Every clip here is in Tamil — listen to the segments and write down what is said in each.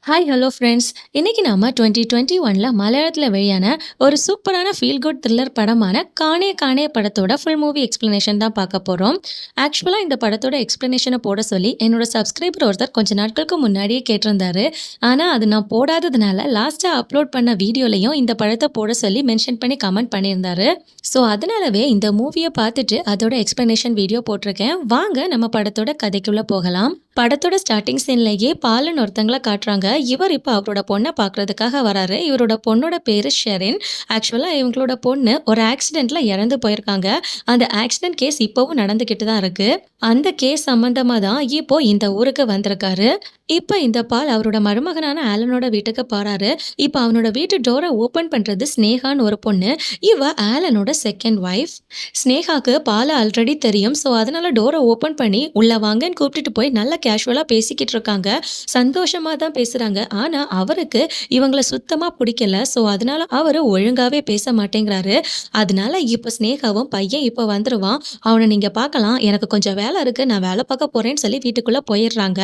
Hi hello friends. இன்னைக்கு நாம 2021ல மலையாளத்துல வெளியான ஒரு சூப்பரான ஃபீல் குட் த்ரில்லர் படமான கானே கானே படத்தோட ஃபுல் மூவி எக்ஸ்பிளனேஷன் தான் பார்க்க போறோம். ஆக்சுவலா இந்த படத்தோட எக்ஸ்பிளனேஷனை போட சொல்லி என்னோட சப்ஸ்கிரைபர் ஒருத்தர் கொஞ்ச நாட்களுக்கு முன்னாடியே கேட்டிருந்தாரு. ஆனா அது நான் போடாததுனால லாஸ்டா அப்லோட் பண்ண வீடியோலயும் இந்த படத்தை போட சொல்லி மென்ஷன் பண்ணி கமெண்ட் பண்ணியிருந்தாரு. ஸோ அதனாலவே இந்த மூவியை பார்த்துட்டு அதோட எக்ஸ்பிளனேஷன் வீடியோ போட்டிருக்கேன். வாங்க நம்ம படத்தோட கதைக்குள்ள போகலாம். படத்தோட ஸ்டார்டிங் சீன்லயே பாலுன்னு ஒருத்தங்கள காட்டுறாங்க. இவர் இப்ப அவரோட பொண்ணை பார்க்கறதுக்காக வராரு. இவரோட பொண்ணோட பேரு ஷெரின். ஆக்சுவலா இவங்களோட பொண்ணு ஒரு ஆக்சிடென்ட்ல இறந்து போயிருக்காங்க. அந்த ஆக்சிடென்ட் கேஸ் இப்பவும் நடந்துகிட்டு தான் இருக்கு. அந்த கேஸ் சம்பந்தமா தான் இப்போ இந்த ஊருக்கு வந்திருக்காரு. இப்ப இந்த பால் அவரோட மருமகனான ஆலனோட வீட்டுக்கு போறாரு. இப்ப அவனோட வீட்டு டோரை ஓபன் பண்றது ஸ்னேகான்னு ஒரு பொண்ணு. இவ ஆலனோட செகண்ட் ஒய்ஃப். ஸ்னேகாக்கு பால ஆல்ரெடி தெரியும். ஸோ அதனால டோரை ஓபன் பண்ணி உள்ள வாங்கன்னு கூப்பிட்டுட்டு போய் நல்லா கேஷுவலா பேசிக்கிட்டு இருக்காங்க. சந்தோஷமா தான் பேசுறாங்க. ஆனா அவருக்கு இவங்கள சுத்தமா பிடிக்கல. ஸோ அதனால அவரு ஒழுங்காவே பேச மாட்டேங்கிறாரு. அதனால இப்ப ஸ்னேகாவும் பையன் இப்ப வந்துருவான். அவனை நீங்க பார்க்கலாம். எனக்கு கொஞ்சம் வேலை இருக்கு. நான் வேலை பார்க்க போறேன்னு சொல்லி வீட்டுக்குள்ள போயிடுறாங்க.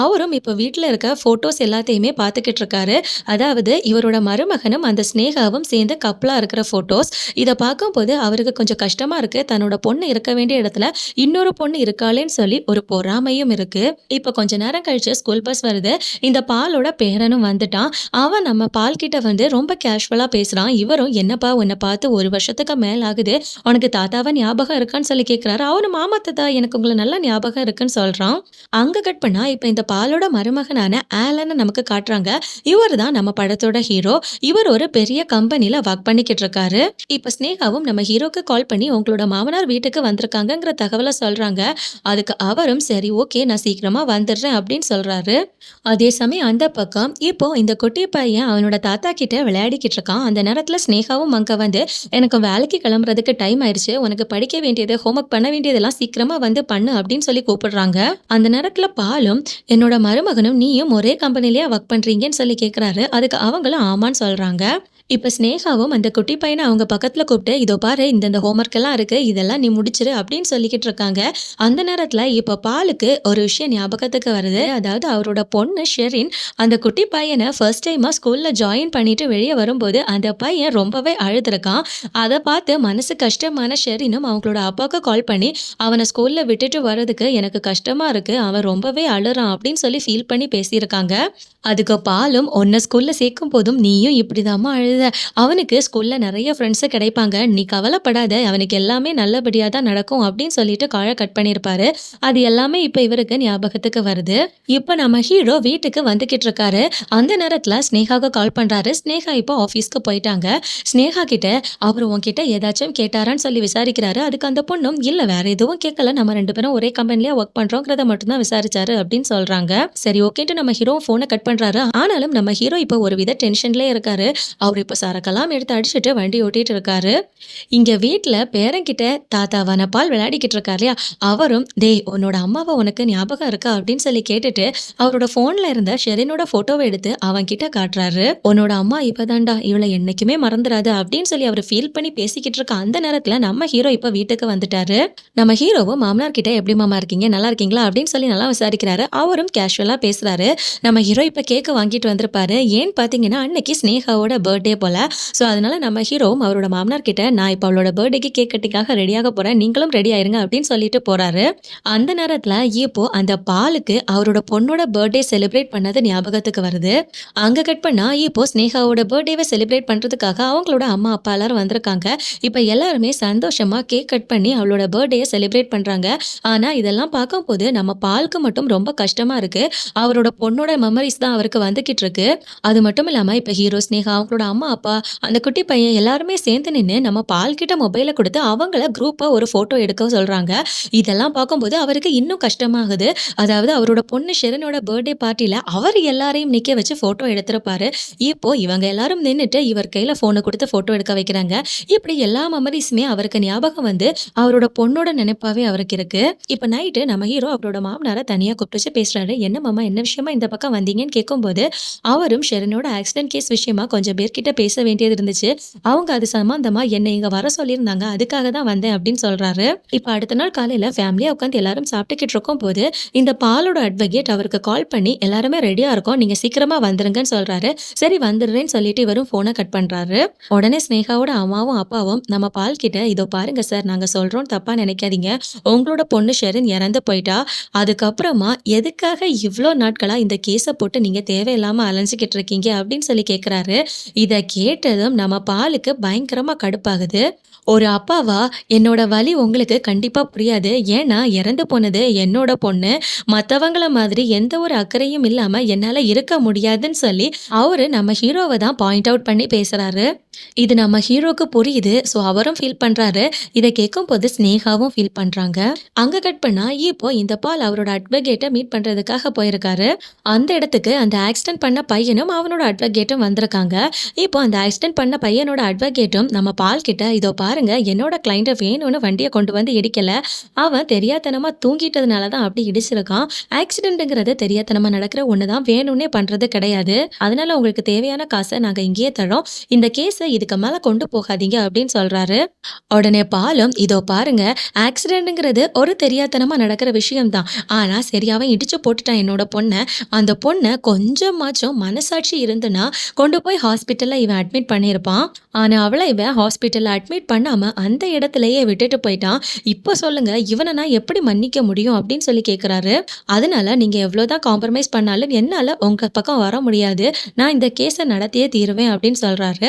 அவரும் இப்ப வீட்ல இருக்க போட்டோஸ் எல்லாத்தையுமே பார்த்துக்கிட்டு இருக்காரு. அதாவது இவரோட மருமகனும் அந்த ஸ்னேகாவும் சேர்ந்து கப்பலா இருக்கிற போட்டோஸ். இத பார்க்கும்போது அவருக்கு கொஞ்சம் கஷ்டமா இருக்கு. தன்னோட பொண்ணு இருக்க வேண்டிய இடத்துல இன்னொரு பொண்ணு இருக்காளேன்னு சொல்லி ஒரு பொறாமையும் இருக்கு. இப்ப கொஞ்ச நேரம் கழிச்சு ஸ்கூல் பஸ் வருது. இந்த பாலோட பேரனும் வந்துட்டான். அவன் நம்ம பால் கிட்ட வந்து ரொம்ப கேஷுவலா பேசுறான். இவரும் என்னப்பா உன்னை பார்த்து ஒரு வருஷத்துக்கு மேல ஆகுது. உனக்கு தாத்தாவா ஞாபகம் இருக்கான்னு சொல்லி கேட்கிறாரு. அவனு மாமா தாத்தா எனக்கு உங்களை நல்லா ஞாபகம் இருக்குன்னு சொல்றான். அங்க கட் பண்ணா இப்ப இந்த பாலோட மருமகனான ஆலனை நமக்கு காட்டுறாங்க. இவர் தான் நம்ம படத்தோட ஹீரோ. இவர் ஒரு பெரிய கம்பெனில ஒர்க் பண்ணிக்கிட்டு இருக்காரு. இப்ப ஸ்னேகாவும் நம்ம ஹீரோக்கு கால் பண்ணி உங்களோட மாமனார் வீட்டுக்கு வந்திருக்காங்கங்கிற தகவலை சொல்றாங்க. அதுக்கு அவரும் சரி ஓகே நான் சீக்கிரமா வந்துடுறேன் அப்படின்னு சொல்றாரு. அதே சமயம் அந்த பக்கம் இப்போ இந்த குட்டி பையன் அவனோட தாத்தா கிட்ட விளையாடிக்கிட்டு இருக்கான். அந்த நேரத்துல ஸ்னேகாவும் அங்க வந்து எனக்கு வேலைக்கு கிளம்புறதுக்கு டைம் ஆயிடுச்சு. உனக்கு படிக்க வேண்டியது ஹோம்ஒர்க் பண்ண வேண்டியதெல்லாம் சீக்கிரமா வந்து பண்ணு அப்படின்னு சொல்லி கூப்பிடுறாங்க. அந்த நேரத்துல பாலும் என்னோட மருமகனும் நீயும் ஒரே கம்பெனிலேயே ஒர்க் பண்றீங்கன்னு சொல்லி கேட்குறாரு. அதுக்கு அவங்களும் ஆமான்னு சொல்றாங்க. இப்ப ஸ்னேகாவும் அந்த குட்டி பையனை அவங்க பக்கத்துல கூப்பிட்டு இதோ பாரு இந்த ஹோம்ஒர்க் எல்லாம் இருக்கு. இதெல்லாம் நீ முடிச்சிரு அப்படின்னு சொல்லிக்கிட்டு இருக்காங்க. அந்த நேரத்துல இப்ப பாலுக்கு ஒரு விஷயம் ஞாபகத்துக்கு வருது. அதாவது அவரோட பொண்ணு ஷெரின் அந்த குட்டி பையனை ஃபர்ஸ்ட் டைமா ஸ்கூல்ல ஜாயின் பண்ணிட்டு வெளியே வரும்போது அந்த பையன் ரொம்பவே அழுதுருக்கான். அதை பார்த்து மனசு கஷ்டமான ஷெரினும் அவங்களோட அப்பாவுக்கு கால் பண்ணி அவனை ஸ்கூல்ல விட்டுட்டு வர்றதுக்கு எனக்கு கஷ்டமா இருக்கு. அவன் ரொம்பவே அழுறான் அப்படின்னு சொல்லி ஃபீல் பண்ணி பேசியிருக்காங்க. அதுக்கு பாலும் உன்னை ஸ்கூல்ல சேர்க்கும் போதும் நீயும் இப்படிதாம்மா அழுத. அவனுக்கு ஸ்கூல்ல நிறைய ஃப்ரெண்ட்ஸு கிடைப்பாங்க. நீ கவலைப்படாத. அவனுக்கு எல்லாமே நல்லபடியா தான் நடக்கும் அப்படின்னு சொல்லிட்டு காலை கட் பண்ணியிருப்பாரு. அது எல்லாமே இப்ப இவருக்கு ஞாபகத்துக்கு வருது. இப்ப நம்ம ஹீரோ வீட்டுக்கு வந்துகிட்டு இருக்காரு. அந்த நேரத்துல ஸ்னேகாவுக்கு கால் பண்றாரு. ஸ்னேகா இப்போ ஆஃபீஸ்க்கு போயிட்டாங்க. ஸ்னேகா கிட்ட அவர் உன்கிட்ட ஏதாச்சும் கேட்டாரான்னு சொல்லி விசாரிக்கிறாரு. அதுக்கு அந்த பொண்ணும் இல்ல வேற எதுவும் கேட்கல. நம்ம 2 பேரும் ஒரே கம்பெனிலேயே ஒர்க் பண்றோங்கிறத மட்டும் தான் விசாரிச்சாரு அப்படின்னு சொல்றாங்க. சரி ஓகேன்ட்டு நம்ம ஹீரோ போனை கட் பண்றாரு. ஆனாலும் நம்ம ஹீரோ இப்போ ஒரு வித டென்ஷன்லயே இருக்காரு. அவர் இப்ப சரக்கெல்லாம் எடுத்து அடிச்சுட்டு வண்டி ஓட்டிட்டு இருக்காரு. இங்க வீட்டுல பேரன்கிட்ட தாத்தாவான பால் விளையாடிக்கிட்டு இருக்காரு இல்லையா, அவரும் டேய் உன்னோட அம்மாவை உனக்கு ஞாபகம் இருக்கா அப்படின்னு சொல்லி கேட்டுட்டு அவரோட போன்ல இருந்த ஷெரினோட போட்டோவை எடுத்து அவன் கிட்ட காட்டுறாரு. உன்னோட அம்மா இப்பதான்டா, இவளை என்னைக்குமே மறந்துடாது அப்படின்னு சொல்லி அவர் ஃபீல் பண்ணி பேசிக்கிட்டு இருக்க அந்த நேரத்துல நம்ம ஹீரோ இப்ப வீட்டுக்கு வந்துட்டாரு. நம்ம ஹீரோவும் மாமனார் கிட்ட எப்படி மாமா இருக்கீங்க நல்லா இருக்கீங்களா அப்படின்னு சொல்லி நல்லா விசாரிக்கிறாரு. அவரும் கேஷுவலா பேசுறாரு. நம்ம ஹீரோ இப்ப கேக்க வாங்கிட்டு வந்திருப்பாரு. ஏன்னு பாத்தீங்கன்னா அன்னைக்கு ஸ்னேகாவோட பர்த்டே போல. ஸோ அதனால நம்ம ஹீரோவும் அவரோட மாமனார் கிட்ட நான் இப்போ அவளோட பர்த்டேக்கு கேக் கட்டிங்காக ரெடியாக போறேன். நீங்களும் ரெடி ஆயிருங்க அப்படின்னு சொல்லிட்டு போறாரு. அந்த நேரத்துல இப்போ அந்த பாலுக்கு அவரோட பொண்ணோட பர்த்டே செலிப்ரேட் பண்ணது ஞாபகத்துக்கு வருது. அங்க கட் பண்ணா இப்போ ஸ்னேகாவோட பர்த்டேவை செலிப்ரேட் பண்றதுக்காக அவங்களோட அம்மா அப்பா எல்லாரும் வந்திருக்காங்க. இப்ப எல்லாருமே சந்தோஷமா கேக் கட் பண்ணி அவளோட பர்த்டேயை செலிப்ரேட் பண்றாங்க. ஆனா இதெல்லாம் பார்க்கும்போது நம்ம பாலுக்கு மட்டும் ரொம்ப கஷ்டமா இருக்கு. அவரோட பொண்ணோட மெமரிஸ் தான் அவருக்கு வந்துகிட்டு இருக்கு. அது மட்டும் இல்லாம இப்ப ஹீரோ ஸ்னேகா அவங்களோட அம்மா அப்பா அந்த குட்டி பையன் எல்லாருமே சேர்ந்து நின்று நம்ம பால் கிட்ட மொபைலை கொடுத்து அவங்கள குரூப்பா ஒரு போட்டோ எடுக்க சொல்றாங்க. இதெல்லாம் பார்க்கும்போது அவருக்கு இன்னும் கஷ்டமாகுது. அதாவது அவரோட பொண்ணு ஷெரினோட பர்த்டே பார்ட்டில அவர் எல்லாரையும் நிக்க வச்சு போட்டோ எடுத்திருப்பாரு. இப்போ இவங்க எல்லாரும் நின்னுட்டு இவர் கையில போனை கொடுத்து போட்டோ எடுக்க வைக்கிறாங்க. இப்படி எல்லா மெமரிஸுமே அவருக்கு ஞாபகம் வந்து அவரோட பொண்ணோட நினைப்பாவே அவருக்கு இருக்கு. இப்ப நைட்டு நம்ம ஹீரோ அவரோட மாமனாரை தனியா கூப்பிட்டு வச்சு பேசுறாரு. என்ன மாமா என்ன விஷயமா இந்த பக்கம் வந்தீங்கன்னு கேட்கும்போது அவரும் ஷெரினோட ஆக்சிடென்ட் கேஸ் விஷயமா கொஞ்சம் பேர்கிட்ட பேச வேண்டியது இருந்துச்சு. அவங்க அது சம்மந்தமா என்னை இங்க வர சொல்லியிருந்தாங்க. அதுக்காக தான் வந்தேன் அப்படின்னு சொல்றாரு. இப்ப அடுத்த நாள் காலையில ஃபேமிலியா உட்காந்து எல்லாரும் சாப்பிட்டுக்கிட்டு இருக்கும்போது, இந்த பாலோட அட்வொகேட் அவருக்கு கால் பண்ணி எல்லாருமே ரெடியா இருக்கோம். நீங்க சீக்கிரமா வந்துருங்கன்னு சொல்றாரு. சரி வந்துடுறேன்னு சொல்லிட்டு இவரும் ஃபோன கட் பண்றாரு. உடனே ஸ்னேகாவோட அம்மாவும், அப்பாவும் நம்ம பால் கிட்ட, "இதோ பாருங்க சார், நாங்க சொல்றோம் தப்பா நினைக்காதீங்க. உங்களோட பொண்ணு ஷெரின் இறந்து போயிட்டா. அதுக்கப்புறமா எதுக்காக இவ்ளோ நாட்களா இந்த கேஸ போட்டு நீங்க தேவையில்லாம அலைஞ்சுகிட்டு இருக்கீங்க?" அப்படின்னு சொல்லி கேட்குறாரு. இத கேட்டதும் நம்ம பாலுக்கு பயங்கரமா கடுப்பாகுது. ஒரு அப்பாவா என்னோட வலி உங்களுக்கு கண்டிப்பா புரியாது. ஏன்னா இறந்து போனது என்னோட பொண்ணு. மத்தவங்கள மாதிரி எந்த ஒரு அக்கறையும் இல்லாம என்னால இருக்க முடியாதுன்னு சொல்லி அவரு நம்ம ஹீரோவ தான் பாயிண்ட் அவுட் பண்ணி பேசுறாரு. இது நம்ம ஹீரோக்கு புரியுது. ஸோ அவரும் ஃபீல் பண்றாரு. இத கேட்கும்போது ஸ்னேகாவும் ஃபீல் பண்றாங்க. அங்க கட் பண்ணா இப்போ இந்த பால் அவரோட அட்வொகேட்ட மீட் பண்றதுக்காக போயிருக்காரு. அந்த இடத்துக்கு அந்த ஆக்சிடென்ட் பண்ண பையனும் அவனோட அட்வொகேட்டும் வந்திருக்காங்க. இப்போ அந்த ஆக்சிடென்ட் பண்ண பையனோட அட்வொகேட்டும் நம்ம பால் கிட்ட, "இதோ பாருங்க, என்னோட கிளையண்ட்ட வேணும்னு வண்டிய கொண்டு வந்து இடிக்கல. அவன் தெரியாத்தனமா தூங்கிட்டதுனால தான் அப்படி இடிச்சிருக்கான். ஆக்சிடென்ட்ங்கிறது தெரியாத்தனமா நடக்கிற ஒண்ணு தான். வேணும்னே பண்றது கிடையாது. அதனால உங்களுக்கு தேவையான காச நாங்க இங்கேயே தர்றோம். இந்த கேஸ இதுக்கு மேல கொண்டு போகாதீங்க" அப்படின்னு சொல்றாரு. உடனே பாலும், "இதோ பாருங்க, ஆக்சிடென்ட்ங்கிறது ஒரு தெரியாத்தனமா நடக்கிற விஷயம் தான். ஆனா சரி, அவன் இடிச்சு போட்டுட்டான் என்னோட பொண்ண. அந்த பொண்ண கொஞ்சமாச்சும் மனசாட்சி இருந்துன்னா கொண்டு போய் ஹாஸ்பிட்டல்ல இவன் அட்மிட் பண்ணியிருப்பான். ஆனா அவள இவன் ஹாஸ்பிட்டல்ல அட்மிட் பண்ணாம அந்த இடத்திலேயே விட்டுட்டு போயிட்டான். இப்போ சொல்லுங்க, இவன நான் எப்படி மன்னிக்க முடியும்?" அப்படின்னு சொல்லி கேட்குறாரு. "அதனால நீங்க எவ்வளோதான் காம்ப்ரமைஸ் பண்ணாலும் என்னால உங்க பக்கம் வர முடியாது. நான் இந்த கேஸ நடத்தியே தீருவேன்" அப்படின்னு சொல்றாரு.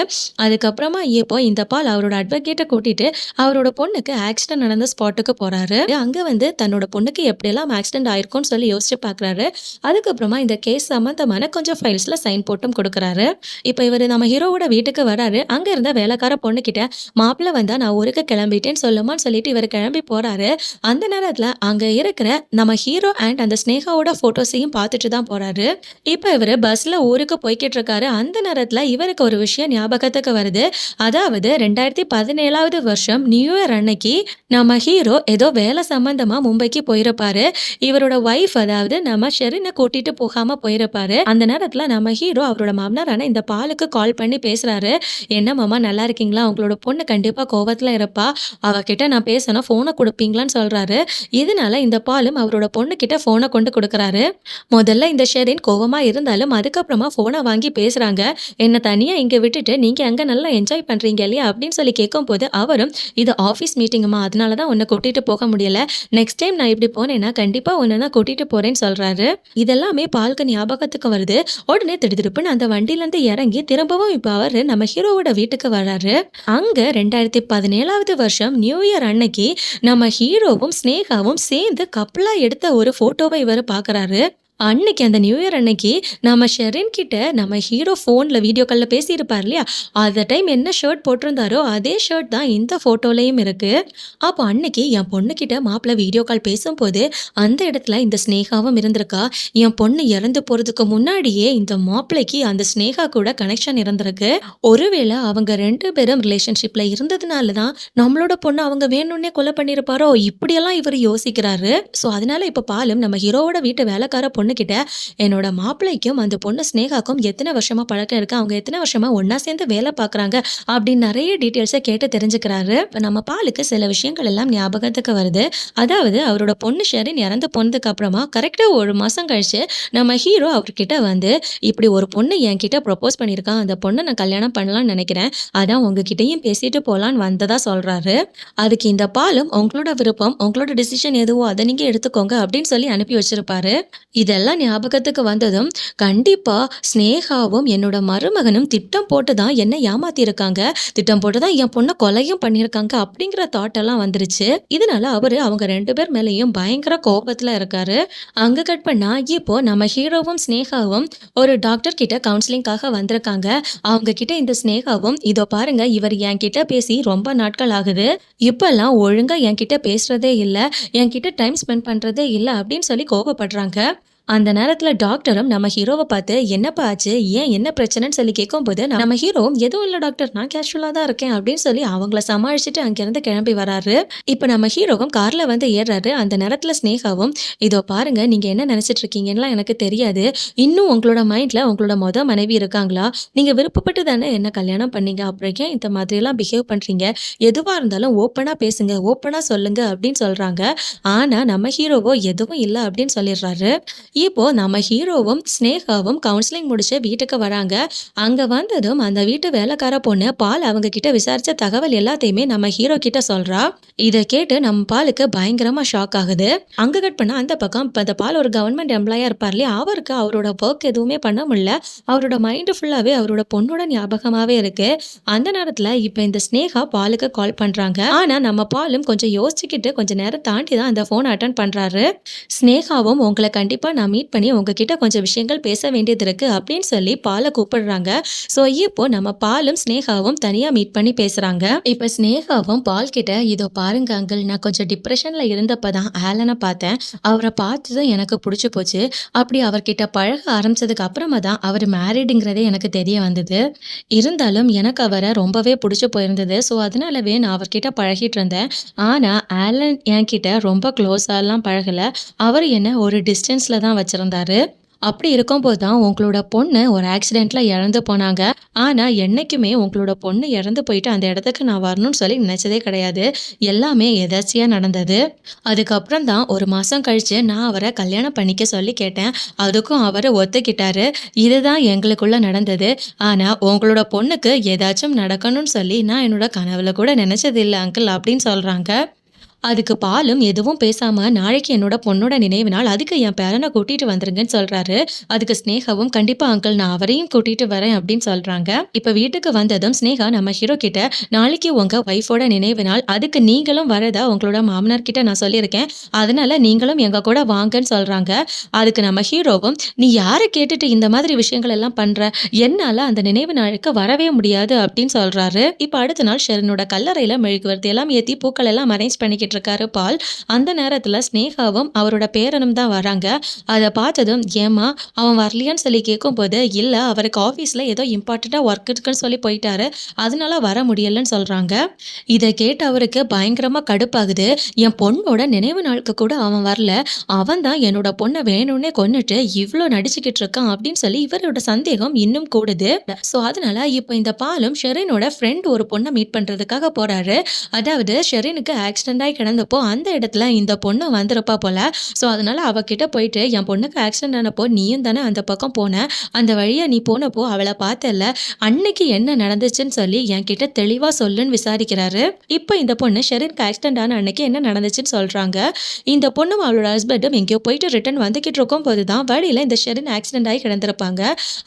அதுக்கப்புறமா இப்போ இந்த பால் அவரோட அட்வொகேட்ட கூட்டிட்டு அவரோட பொண்ணுக்கு ஆக்சிடென்ட் நடந்த ஸ்பாட்டுக்கு போறாரு. அங்க வந்து தன்னோட பொண்ணுக்கு எப்படியெல்லாம் ஆக்சிடென்ட் ஆயிருக்கும்னு சொல்லி யோசிச்சு பார்க்குறாரு. அதுக்கப்புறமா இந்த கேஸ் சம்மந்தமான கொஞ்சம் ஃபைல்ஸ்ல சைன் போட்டும் கொடுக்குறாரு. இப்போ இவரு நம்ம ஹீரோவோட வீட்டுக்கு வராரு. அங்க இருந்த வேலைக்கார பொண்ணுகிட்ட, "மாப்பிள்ளை வந்தா நான் ஊருக்கு கிளம்பிட்டேன்னு சொல்லுமான்னு" சொல்லிட்டு இவரு கிளம்பி போறாரு. அந்த நேரத்துல அங்க இருக்கிற நம்ம ஹீரோ அண்ட் அந்த ஸ்னேகாவோட போட்டோஸையும் பார்த்துட்டு தான் போறாரு. இப்போ இவரு பஸ்ல ஊருக்கு போய்க்கிட்டு இருக்காரு. அந்த நேரத்துல இவருக்கு ஒரு விஷயம் ஞாபகத்துக்கு வருது. அதாவது 2017வது வருஷம் நியூ இயர் அன்னைக்கு நம்ம ஹீரோ ஏதோ வேலை சம்பந்தமா மும்பைக்கு போயிருப்பாரு. இவரோட ஒய்ஃப், அதாவது நம்ம ஷெரினை கூட்டிட்டு போகாம போயிருப்பாரு. அந்த நேரத்துல நம்ம ஹீரோ அவரோட மாமனாரான இந்த பாலுக்கு கால் பண்ணி பேசுறாரு. "என்ன மாமா, நல்லா இருக்கீங்களா? உங்களோட பொண்ணு கண்டிப்பா கோவத்துல இருப்பா. அவகிட்ட நான் பேசணும், போனை கொடுப்பீங்களான்னு" சொல்றாரு. இதனால இந்த பாலும் அவரோட பொண்ணு கிட்ட போனை கொண்டு கொடுக்குறாரு. முதல்ல இந்த ஷெரின் கோவமா இருந்தாலும் அதுக்கப்புறமா போனை வாங்கி பேசுறாங்க. "என்ன தனியா இங்க விட்டுட்டு நீங்க அங்க நல்லா என்ஜாய் பண்றீங்க இல்லையா?" அப்படின்னு சொல்லி கேட்கும்போது அவரும், "இது ஆஃபீஸ் மீட்டிங்குமா, அதனால தான் உன்னை கூட்டிட்டு போக முடியல. நெக்ஸ்ட் டைம் நான் இப்படி போனேன்னா கண்டிப்பா உன்னை தான் கூட்டிட்டு போறேன்னு" சொல்றாரு. இதெல்லாமே பாலுக்கு ஞாபகத்துக்கு வருது. உடனே திடுதிப்புன்னு அந்த வண்டியில இருந்து இறங்கி திரும்பவும் இப்ப அவரு நம்ம ஹீரோவோட வீட்டுக்கு வராரு. அங்க 2017வது வருஷம் நியூ இயர் அன்னைக்கு நம்ம ஹீரோவும் ஸ்னேகாவும் சேர்ந்து கப்பலா எடுத்த ஒரு போட்டோவை இவரு பார்க்கறாரு. அன்னைக்கு அந்த நியூ இயர் அன்னைக்கு நம்ம ஷெரின் கிட்ட நம்ம ஹீரோ ஃபோன்ல வீடியோ கால்ல பேசியிருப்பார் இல்லையா? அந்த டைம் என்ன ஷர்ட் போட்டிருந்தாரோ அதே ஷர்ட் தான் இந்த ஃபோட்டோலயும் இருக்கு. அப்போ அன்னைக்கு என் பொண்ணுகிட்ட மாப்பிள்ளை வீடியோ கால் பேசும்போது அந்த இடத்துல இந்த ஸ்னேகாவும் இருந்திருக்கா. என் பொண்ணு இறந்து போறதுக்கு முன்னாடியே இந்த மாப்பிள்ளைக்கு அந்த ஸ்னேகா கூட கனெக்ஷன் இருந்திருக்கு. ஒருவேளை அவங்க 2 பேரும் ரிலேஷன்ஷிப்ல இருந்ததுனால தான் நம்மளோட பொண்ணு அவங்க வேணும்னே கொலை பண்ணியிருப்பாரோ, இப்படியெல்லாம் இவர் யோசிக்கிறாரு. ஸோ அதனால இப்ப பாலும் நம்ம ஹீரோவோட வீட்டு வேலைக்கார பொண்ணு கிட்ட, "என்னோட மாப்பிள்ளைக்கும் அந்த பொண்ணு ஸ்னேகாக்கும் எத்தனை வருஷமா பழக்கம் இருக்கு, அவங்க எத்தனை வருஷமா ஒன்னா சேர்ந்து வேலை பார்க்குறாங்க" அப்படின்னு நிறைய டீட்டெயில்ஸை கேட்டு தெரிஞ்சுக்கிறாரு. இப்போ நம்ம பாலுக்கு சில விஷயங்கள் எல்லாம் ஞாபகத்துக்கு வருது. அதாவது அவரோட பொண்ணு ஷெரின் இறந்து போனதுக்கு அப்புறமா கரெக்டா 1 மாசம் கழிச்சு நம்ம ஹீரோ அவர்கிட்ட வந்து, "இப்படி ஒரு பொண்ணு என்கிட்ட ப்ரொபோஸ் பண்ணியிருக்கான். அந்த பொண்ணை நான் கல்யாணம் பண்ணலாம்னு நினைக்கிறேன். அதான் உங்ககிட்டயும் பேசிட்டு போலான்னு வந்ததா" சொல்றாரு. அதுக்கு இந்த பாலும், "உங்களோட விருப்பம், உங்களோட டிசிஷன் எதுவோ அதை நீங்க எடுத்துக்கோங்க" அப்படின்னு சொல்லி அனுப்பி வச்சிருப்பாரு. இதெல்லாம் ஞாபகத்துக்கு வந்ததும், கண்டிப்பா ஸ்னேகாவும் என்னோட மருமகனும் திட்டம் போட்டு தான் என்ன ஏமாத்தியிருக்காங்க. திட்டம் போட்டு தான் என் பொண்ணை கொலையும் பண்ணியிருக்காங்க அப்படிங்கிற தாட் எல்லாம் வந்துருச்சு. இதனால அவரு அவங்க 2 பேர் மேலேயும் பயங்கர கோபத்துல இருக்காரு. அங்க கட் பண்ணா இப்போ நம்ம ஹீரோவும் ஸ்னேகாவும் ஒரு டாக்டர் கிட்ட கவுன்சிலிங்காக வந்திருக்காங்க. அவங்க கிட்ட இந்த ஸ்னேகாவும், "இதோ பாருங்க, இவர் என்கிட்ட பேசி ரொம்ப நாட்கள் ஆகுது. இப்பெல்லாம் ஒழுங்கா என்கிட்ட பேசுறதே இல்ல, என்கிட்ட டைம் ஸ்பெண்ட் பண்றதே இல்ல" அப்படின்னு சொல்லி கோபப்படுறாங்க. அந்த நேரத்துல டாக்டரும் நம்ம ஹீரோவ பார்த்து, "என்னப்பா ஆச்சு? ஏன் என்ன பிரச்சனைன்னு?" சொல்லி கேட்கும்போது, நம்ம ஹீரோவும், "எதுவும் இல்ல டாக்டர். நான் கேஷுவலா தான் இருக்கேன்." அப்படின்னு சொல்லி அவங்கள சமாளிச்சுட்டு அங்கேருந்து கிளம்பி வராரு. இப்ப நம்ம ஹீரோவும் கார்ல வந்து ஏறுறாரு. அந்த நேரத்துல ஸ்னேகாவும், "இதோ பாருங்க, நீங்க என்ன நெனச்சுட்டு இருக்கீங்கன்னுலாம் எனக்கு தெரியாது. இன்னும் உங்களோட மைண்ட்ல உங்களோட மனைவி இருக்காங்களா? நீங்க விருப்பப்பட்டு தானே என்ன கல்யாணம் பண்ணீங்க. அப்புறம் ஏன் இந்த மாதிரிலாம் பிஹேவ் பண்றீங்க? எதுவா இருந்தாலும் ஓப்பனா பேசுங்க. ஓப்பனா சொல்லுங்க." அப்படின்னு சொல்றாங்க. ஆனா நம்ம ஹீரோவோ, "எதுவும் இல்ல." அப்படின்னு சொல்லிடுறாரு. இப்போ நம்ம ஹீரோவும், ஸ்னேகாவும் கவுன்சிலிங் முடிச்சு வீட்டுக்கு வராங்க. அங்க வந்ததும் அந்த வீட்டு வேலைக்கார பொண்ணு பால் அவங்க கிட்ட விசாரிச்ச தகவல் எல்லாத்தையுமே நம்ம ஹீரோ கிட்ட சொல்றா. இத கேட்டு நம்ம பாலுக்கு பயங்கரமா ஷாக் ஆகுது. அங்க கட் பண்ணா அந்த பக்கம் இப்ப அந்த பால் ஒரு கவர்மெண்ட் எம்ப்ளாயா இருப்பார் இல்லையா? அவருக்கு அவரோட ஒர்க் எதுவுமே பண்ண முடியல. அவரோட மைண்ட் ஃபுல்லாவே அவரோட பொண்ணோட ஞாபகமாவே இருக்கு. அந்த நேரத்துல இப்ப இந்த ஸ்னேகா பாலுக்கு கால் பண்றாங்க. ஆனா நம்ம பாலும் கொஞ்சம் யோசிச்சுக்கிட்டு கொஞ்ச நேரம் தாண்டி தான் அந்த ஃபோன் அட்டெண்ட் பண்றாரு. ஸ்னேகாவும், "உங்கள கண்டிப்பா நான் மீட் பண்ணி உங்ககிட்ட கொஞ்சம் விஷயங்கள் பேச வேண்டியது இருக்கு." அப்படின்னு சொல்லி பால கூப்பிடுறாங்க. ஸோ இப்போ நம்ம பாலும், ஸ்னேகாவும் தனியா மீட் பண்ணி பேசுறாங்க. இப்ப ஸ்னேகாவும் பால் கிட்ட, "இதோ பாருங்க அங்கிள், நான் கொஞ்சம் டிப்ரஷன்ல இருந்தப்ப தான் ஆலன பார்த்தேன். அவர பார்த்ததும் எனக்கு புடிச்சு போச்சு. அப்படி அவர்கிட்ட பழக ஆரம்பிச்சதுக்கு அப்புறமா தான் அவரு மேரிடுங்கிறதே எனக்கு தெரிய வந்தது. இருந்தாலும் எனக்கு அவர ரொம்பவே புடிச்சு போயிருந்தது. ஸோ அதனாலவே நான் அவர்கிட்ட பழகிட்டு இருந்தேன். ஆனா ஆலன் என்கிட்ட ரொம்ப க்ளோஸாலாம் பழகல. அவரு என்ன ஒரு டிஸ்டன்ஸ்ல தான் வச்சிருந்தாரு. அப்படி இருக்கும்போது தான் உங்களோட பொண்ணு ஒரு ஆக்சிடென்ட்ல இறந்து போனாங்க. ஆனா என்னைக்குமே உங்களோட பொண்ணு இறந்து போயிட்டு அந்த இடத்துக்கு நான் வரணும்னு சொல்லி நினைச்சதே கிடையாது. எல்லாமே எதர்ச்சியா நடந்தது. அதுக்கப்புறம் தான் 1 மாசம் கழிச்சு நான் அவர கல்யாணம் பண்ணிக்க சொல்லி கேட்டேன். அதுக்கும் அவரு ஒத்துக்கிட்டாரு. இதுதான் எங்களுக்குள்ள நடந்தது. ஆனா உங்களோட பொண்ணுக்கு ஏதாச்சும் நடக்கணும்னு சொல்லி நான் என்னோட கனவுல கூட நினைச்சது இல்ல அங்கிள்." அப்படின்னு சொல்றாங்க. அதுக்கு பாலும் எதுவும் பேசாம, "நாளைக்கு என்னோட பொண்ணோட நினைவு நாள். அதுக்கு என் பேரன கூட்டிட்டு வந்துருங்கன்னு" சொல்றாரு. அதுக்கு ஸ்னேகாவும், "கண்டிப்பா அங்கிள், நான் அவரையும் கூட்டிட்டு வரேன்." அப்படின்னு சொல்றாங்க. இப்ப வீட்டுக்கு வந்ததும் ஸ்னேகா நம்ம ஹீரோ கிட்ட, "நாளைக்கு உங்க ஒய்ஃபோட நினைவு நாள். அதுக்கு நீங்களும் வரதா உங்களோட மாமனார் கிட்ட நான் சொல்லியிருக்கேன். அதனால நீங்களும் எங்க கூட வாங்கன்னு" சொல்றாங்க. அதுக்கு நம்ம ஹீரோவும், "நீ யார கேட்டுட்டு இந்த மாதிரி விஷயங்கள் எல்லாம் பண்ற? என்னால அந்த நினைவு நாளுக்கு வரவே முடியாது." அப்படின்னு சொல்றாரு. இப்ப அடுத்த நாள் ஷெரினோட கல்லறையில மெழுகுவர்த்தி எல்லாம் ஏத்தி பூக்கள் எல்லாம் அரேஞ்ச் பண்ணிக்கிட்டு இருக்காரு பால். அந்த நேரத்துல ஸ்னேகாவும் அவரோட பேரனும் தான் வராங்க. அத பார்த்ததும், "ஏம்மா அவன் வரலையான்னு?" சொல்லி கேட்கும்போது, "இல்ல, அவருக்கு ஆஃபீஸ்ல ஏதோ இம்பார்ட்டன்ட்டா ஒர்க் இருக்குன்னு சொல்லி போயிட்டாரு. அதனால வர முடியலன்னு" சொல்றாங்க. இத கேட்டு அவருக்கு பயங்கரமா கடுப்பாகுது. "என் பொண்ணோட நினைவு நாளுக்கு கூட அவன் வரல. அவன் தான் என்னோட பொண்ண வேணும்னே கொன்னுட்டு இவ்ளோ நடிச்சுக்கிட்டு இருக்கான்." அப்படின்னு சொல்லி இவரோட சந்தேகம் இன்னும் கூடுது. ஸோ அதனால இப்ப இந்த பாலும் ஷெரினோட ஃப்ரெண்ட் ஒரு பொண்ண மீட் பண்றதுக்காக போறாரு. அதாவது ஷெரினுக்கு ஆக்சிடென்ட் ஆயி கிடந்தப்போ அந்த இடத்துல இந்த பொண்ணு வந்திருப்பா போல. ஸோ அதனால அவகிட்ட போயிட்டு, "என் பொண்ணுக்கு ஆக்சிடென்ட் ஆனப்போ நீயும் தானே அந்த பக்கம் போன. அந்த வழியா நீ போனப்போ அவள பார்த்தல்ல. அன்னைக்கு என்ன நடந்துச்சுன்னு சொல்லி என்கிட்ட தெளிவா சொல்லுன்னு" விசாரிக்கிறாரு. இப்ப இந்த பொண்ணு ஷெரினுக்கு ஆக்சிடென்ட் ஆன அன்னைக்கு என்ன நடந்துச்சுன்னு சொல்றாங்க. இந்த பொண்ணும் அவளோட ஹஸ்பண்டும் எங்கேயோ போயிட்டு ரிட்டர்ன் வந்துகிட்டு இருக்கும்போது தான் வழியில இந்த ஷெரின் ஆக்சிடென்ட் ஆகி கிடந்திருப்பாங்க.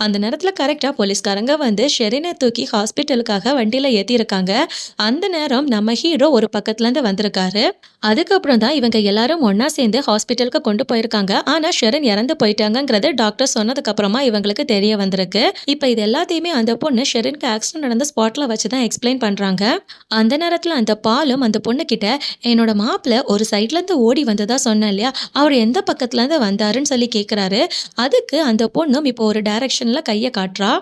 அந்த நேரத்துல கரெக்ட்டா போலீஸ்காரங்க வந்து ஷெரினை தூக்கி ஹாஸ்பிட்டலுக்காக வண்டியில ஏத்தியிருக்காங்க. அந்த நேரம் நம்ம ஹீரோ ஒரு பக்கத்துலேருந்து வந்திருக்காரு. அதுக்கப்புறம் தான் இவங்க எல்லாரும் ஒண்ணா சேர்ந்து ஹாஸ்பிட்டலுக்கு கொண்டு போயிருக்காங்க. ஆனா ஷெரின் இறந்து போயிட்டாங்கங்கிறது டாக்டர் சொன்னதுக்கு அப்புறமா இவங்களுக்கு தெரிய வந்திருக்கு. இப்ப இது எல்லாத்தையுமே அந்த பொண்ணு ஷெரினுக்கு ஆக்சிடென்ட் நடந்த ஸ்பாட்ல வச்சு தான் எக்ஸ்பிளைன் பண்றாங்க. அந்த நேரத்துல அந்த பாலும் அந்த பொண்ணு கிட்ட, "என்னோட மாப்பிள ஒரு சைட்ல இருந்து ஓடி வந்ததா சொன்னேன் இல்லையா? அவர் எந்த பக்கத்துல இருந்து வந்தாருன்னு சொல்லி கேட்கிறாரு. அதுக்கு அந்த பொண்ணும் இப்போ ஒரு டைரக்ஷன்ல கைய காட்டுறா.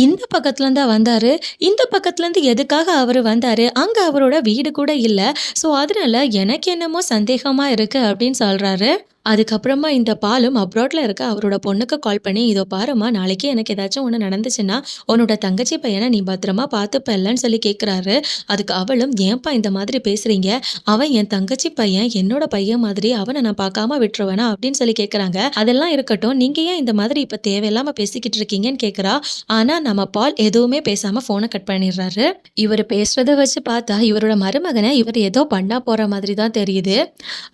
"இந்த பக்கத்துல இருந்தா வந்தாரு. இந்த பக்கத்துல இருந்து எதுக்காக அவரு வந்தாரு? அங்க அவரோட வீடு கூட இல்ல. ஸோ அதனால எனக்கு என்னமோ சந்தேகமா இருக்கு." அப்படின்னு சொல்றாரு. அதுக்கப்புறமா இந்த பாலும் அப்ராட்ல இருக்க அவரோட பொண்ணுக்கு கால் பண்ணி, "இதோ பாரும்மா, நாளைக்கு எனக்கு ஏதாச்சும் ஒண்ணு நடந்துச்சுன்னா, உன்னோட தங்கச்சி பையன நீ பத்திரமா பார்த்துப்பல்ல"ன்னு சொல்லி கேட்குறாரு. அதுக்கு அவளும், "ஏன்பா இந்த மாதிரி பேசுறீங்க? அவன் என் தங்கச்சி பையன். என்னோட பையன் மாதிரி. அவன நான் பார்க்காம விட்டுருவேனா?" அப்படின்னு சொல்லி கேட்குறாங்க. "அதெல்லாம் இருக்கட்டும். நீங்க ஏன் இந்த மாதிரி இப்ப தேவையில்லாம பேசிக்கிட்டு இருக்கீங்கன்னு?" கேட்குறா. ஆனா நம்ம பால் எதுவுமே பேசாம ஃபோன கட் பண்ணிடுறாரு. இவரு பேசுறத வச்சு பார்த்தா இவரோட மருமகன இவர் ஏதோ பண்ண போற மாதிரி தான் தெரியுது.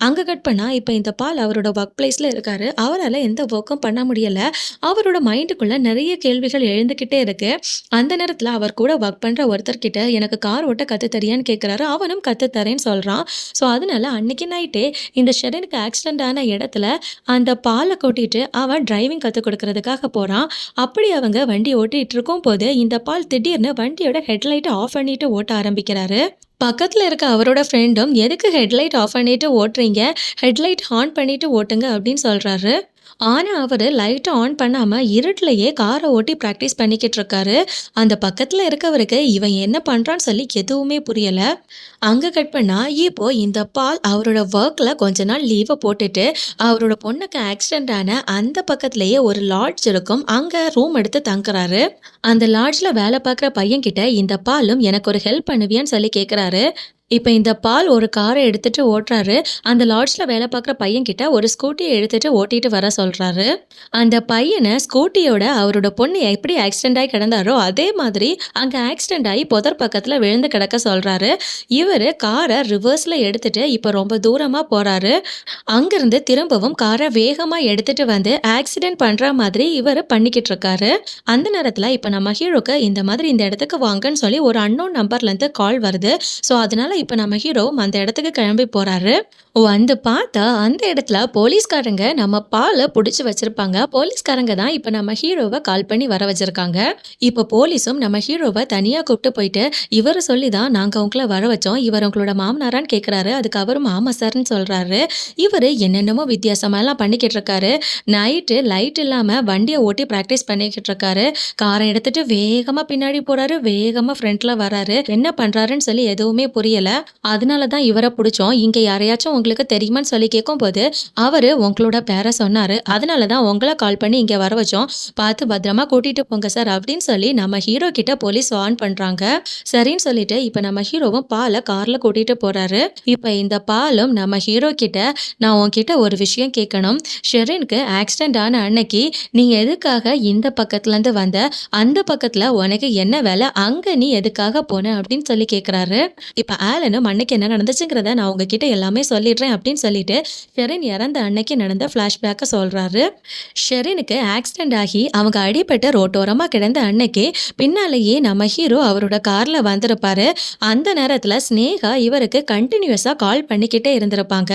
அங்க கட் பண்ணா இப்ப இந்த பால் அவரோட ஒர்க் பிளேஸ்ல இருக்காரு. அவரால எந்த ஒர்க்கும் பண்ண முடியல. அவரோட மைண்டுக்குள்ள நிறைய கேள்விகள் எழுந்துகிட்டே இருக்கு. அந்த நேரத்துல அவர் கூட ஒர்க் பண்ற ஒருத்தர்கிட்ட, "எனக்கு கார் ஓட்ட கத்து தரியான்னு?" கேட்குறாரு. அவனும் கத்து தரேன்னு சொல்றான். ஸோ அதனால அன்னைக்கு நைட்டே இந்த ஷெரினுக்கு ஆக்சிடென்ட் ஆன இடத்துல அந்த பால கூட்டிட்டு அவன் டிரைவிங் கத்து கொடுக்கறதுக்காக போறான். அப்படி அவங்க வண்டி ஓட்டிட்டு இருக்கும்போது இந்த பால் திடீர்னு வண்டியோட ஹெட்லைட்ட ஆஃப் பண்ணிட்டு ஓட்ட ஆரம்பிக்கிறாரு. பக்கத்துல இருக்க அவரோட ஃப்ரெண்டும், "எதுக்கு ஹெட்லைட் ஆஃப் பண்ணிட்டு ஓட்டுறீங்க? ஹெட்லைட் ஆன் பண்ணிட்டு ஓட்டுங்க." அப்படின்னு சொல்றாரு. ஆனா அவரு லைட்ட ஆன் பண்ணாம இருட்டுலயே கார ஓட்டி பிராக்டிஸ் பண்ணிக்கிட்டு இருக்காரு. அந்த பக்கத்துல இருக்கவருக்கு இவன் என்ன பண்றான்னு சொல்லி எதுவுமே புரியல. அங்க கட் பண்ணா, இப்போ இந்த பால் அவரோட வொர்க்ல கொஞ்ச நாள் லீவ போட்டுட்டு, அவரோட பொண்ணுக்கு ஆக்சிடென்ட் ஆன அந்த பக்கத்திலேயே ஒரு லாட்ஜ் இருக்கும். அங்க ரூம் எடுத்து தங்குறாரு. அந்த லாட்ஜ்ல வேலை பார்க்குற பையன்கிட்ட இந்த பாலும் எனக்கு ஒரு ஹெல்ப் பண்ணுவியான்னு சொல்லி கேட்குறாரு. இப்ப இந்த பால் ஒரு கார எடுத்துட்டு ஓட்டுறாரு. அந்த லாட்ஜ்ல வேலை பார்க்குற பையன்கிட்ட ஒரு ஸ்கூட்டிய எடுத்துட்டு ஓட்டிட்டு வர சொல்றாரு. அந்த பையன ஸ்கூட்டியோட அவரோட பொண்ணு எப்படி ஆக்சிடென்ட் ஆயி கிடந்தாரோ, அதே மாதிரி அங்க ஆக்சிடென்ட் ஆயி புதர் பக்கத்துல விழுந்து கிடக்க சொல்றாரு. இவரு கார ரிவர்ஸ்ல எடுத்துட்டு இப்ப ரொம்ப தூரமா போறாரு. அங்கிருந்து திரும்பவும் கார வேகமா எடுத்துட்டு வந்து ஆக்சிடென்ட் பண்ற மாதிரி இவரு பண்ணிக்கிட்டு இருக்காரு. அந்த நேரத்துல இப்ப நம்ம ஹீரோக்கு இந்த மாதிரி இந்த இடத்துக்கு வாங்கன்னு சொல்லி ஒரு அன்னோன் நம்பர்ல இருந்து கால் வருது. ஸோ அதனால இப்ப நம்ம ஹீரோவும் அந்த இடத்துக்கு கிளம்பி போறாரு. வந்து பார்த்தா அந்த இடத்துல போலீஸ்காரங்க நம்ம பால புடிச்சு வச்சிருப்பாங்க. போலீஸ்காரங்க தான் இப்ப நம்ம ஹீரோவ கால் பண்ணி வர வச்சிருக்காங்க. இப்ப போலீஸும் நம்ம ஹீரோவ தனியா கூப்பிட்டு போயிட்டு, இவரு சொல்லி தான் நாங்க உங்கள வர வச்சோம். இவர் உங்களோட மாமனாரான்னு கேட்குறாரு. அதுக்கு அவரும் ஆமா சார்ன்னு சொல்றாரு. இவரு என்னென்னமோ வித்தியாசமாலாம் பண்ணிக்கிட்டு இருக்காரு. நைட்டு லைட் இல்லாம வண்டிய ஓட்டி பிராக்டிஸ் பண்ணிக்கிட்டு இருக்காரு. கார எடுத்துட்டு வேகமா பின்னாடி போறாரு. வேகமா ஃப்ரண்ட்ல வராரு. என்ன பண்றாருன்னு சொல்லி எதுவுமே புரியல. அதனால தான் இவர புடிச்சோம். இங்க யாரையாச்சும் உங்களுக்கு தெரியுமான்னு சொல்லி கேட்கும்போது, அவரு உங்களோட பேர சொன்னாரு. அதனால தான் உங்கள கால் பண்ணி இங்க வர வச்சோம். பார்த்து பத்திரமா கூட்டிட்டு போங்க சார் அப்படின்னு சொல்லி நம்ம ஹீரோ கிட்ட போலீஸ் வார்ன் பண்றாங்க. சரின்னு சொல்லிட்டு இப்ப நம்ம ஹீரோவும் பால கார்ல கூட்டிட்டு போறாரு. இப்ப இந்த பாலும் நம்ம ஹீரோ கிட்ட நான் உன்கிட்ட ஒரு விஷயம் கேட்கணும். ஷெரினுக்கு ஆக்சிடென்ட் ஆன அன்னைக்கு நீ எதுக்காக இந்த பக்கத்துல இருந்து வந்த? அந்த பக்கத்துல உனக்கு என்ன வேலை? அங்க நீ எதுக்காக போன? அப்படின்னு சொல்லி கேட்குறாரு. இப்ப ஆலனும் அன்னைக்கு என்ன நடந்துச்சுங்கிறத நான் உங்ககிட்ட எல்லாமே சொல்லிடுறேன் அப்படின்னு சொல்லிட்டு ஷெரின் இறந்த அன்னைக்கு நடந்த ஃப்ளாஷ்பேக்கை சொல்றாரு. ஷெரினுக்கு ஆக்சிடென்ட் ஆகி அவங்க அடிபட்டு ரோட்டோரமா கிடந்த அன்னைக்கு பின்னாலேயே நம்ம ஹீரோ அவரோட கார்ல வந்திருப்பாரு. அந்த நேரத்துல ஸ்னேகா இவருக்கு கண்டினியூஸா கால் பண்ணிக்கிட்டே இருந்திருப்பாங்க.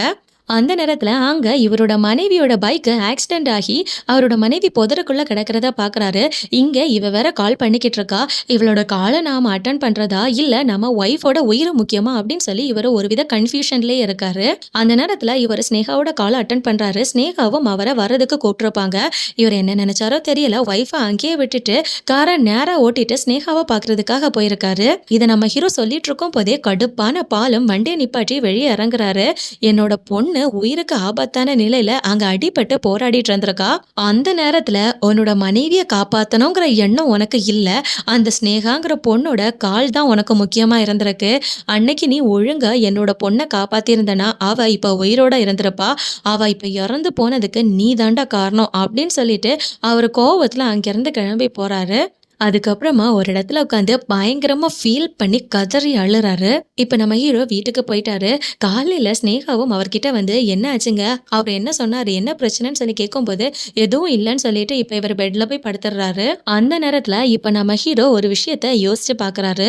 அந்த நேரத்துல அங்க இவரோட மனைவியோட பைக் ஆக்சிடென்ட் ஆகி அவரோட மனைவி புதருக்குள்ள கிடக்கிறத பாக்குறாரு. இங்க இவ வேற கால் பண்ணிக்கிட்டு இருக்கா. இவளோட காலை நாம அட்டன் பண்றதா இல்ல நம்ம ஒய்ஃபோட உயிர் முக்கியமா அப்படின்னு சொல்லி இவர் ஒருவித கன்ஃபியூஷன்லயே இருக்காரு. அந்த நேரத்துல இவர் ஸ்னேகாவோட காலை அட்டன் பண்றாரு. ஸ்னேகாவும் அவரை வர்றதுக்கு கூப்பிட்டுருப்பாங்க. இவர் என்ன நினைச்சாரோ தெரியல. ஒய்ஃபை அங்கேயே விட்டுட்டு காரை நேரா ஓட்டிட்டு ஸ்னேகாவை பாக்குறதுக்காக போயிருக்காரு. இதை நம்ம ஹீரோ சொல்லிட்டு இருக்கும் போதே கடுப்பான பாலும் வண்டியை நிப்பாட்டி வெளியே இறங்குறாரு. என்னோட பொண்ணு உயிருக்கு ஆபத்தான நிலையில அங்க அடிபட்டு போராடிட்டு இருந்திருக்கா. அந்த நேரத்துல உன்னோட மனைவிய காப்பாத்தணுங்கிற எண்ணம் உனக்கு இல்ல. அந்த ஸ்னேகாங்கிற பொண்ணோட கால் தான் உனக்கு முக்கியமா இருந்திருக்கு. அன்னைக்கு நீ ஒழுங்கா என்னோட பொண்ணை காப்பாத்திருந்தனா அவ இப்ப உயிரோட இருந்திருப்பா. அவ இப்ப இறந்து போனதுக்கு நீ தாண்டா காரணம் அப்படின்னு சொல்லிட்டு அவரு கோவத்துல அங்கிருந்து கிளம்பி போறாரு. அதுக்கப்புறமா ஒரு இடத்துல உட்காந்து பயங்கரமா ஃபீல் பண்ணி கதறி அழுறாரு. இப்ப நம்ம ஹீரோ வீட்டுக்கு போயிட்டாரு. காலையில ஸ்னேகாவும் அவர்கிட்ட வந்து என்ன ஆச்சுங்க, அவர் என்ன சொன்னாரு, என்ன பிரச்சனைன்னு சொல்லி கேட்கும்போது எதுவும் இல்லைன்னு சொல்லிட்டு இப்ப இவர் பெட்ல போய் படுத்துடுறாரு. அந்த நேரத்துல இப்ப நம்ம ஹீரோ ஒரு விஷயத்த யோசிச்சு பாக்குறாரு.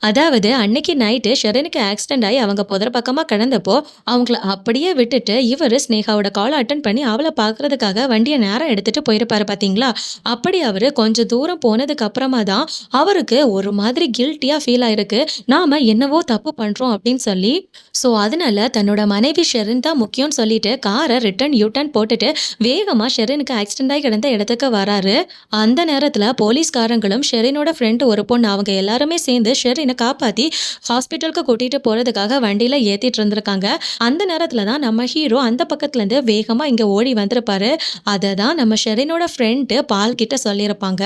அதாவது அன்னைக்கு நைட்டு ஷெரினுக்கு ஆக்சிடென்ட் ஆகி அவங்க புதர் பக்கமா கிடந்தப்போ அவங்கள அப்படியே விட்டுட்டு இவரு ஸ்னேகாவோட காலை அட்டன் பண்ணி அவளை பாக்குறதுக்காக வண்டியை நேரம் எடுத்துட்டு போயிருப்பாரு பாத்தீங்களா. அப்படி அவரு கொஞ்சம் தூரம் போனதுக்கு அப்புறமா தான் அவருக்கு ஒரு மாதிரி கில்ட்டியா ஃபீல் ஆயிருக்கு. நாம என்னவோ தப்பு பண்றோம் அப்படின்னு சொல்லி. ஸோ அதனால தன்னோட மனைவி ஷெரின் தான் முக்கியம்னு சொல்லிட்டு காரை ரிட்டர்ன் யூட்டர்ன் போட்டுட்டு வேகமா ஷெரினுக்கு ஆக்சிடென்ட் ஆகி கிடந்த இடத்துக்கு வராரு. அந்த நேரத்துல போலீஸ்காரங்களும் ஷெரினோட ஃப்ரெண்ட் ஒரு பொண்ணு அவங்க எல்லாருமே சேர்ந்து ஷெரினை காப்பாத்தி ஹாஸ்பிட்டலுக்கு கூட்டிட்டு போறதுக்காக வண்டியில ஏத்திட்டு இருந்திருக்காங்க. அந்த நேரத்துல தான் நம்ம ஹீரோ அந்த பக்கத்துல இருந்து வேகமா இங்க ஓடி வந்திருப்பாரு. அதை தான் நம்ம ஷெரினோட ஃப்ரெண்டு பால் கிட்ட சொல்லியிருப்பாங்க.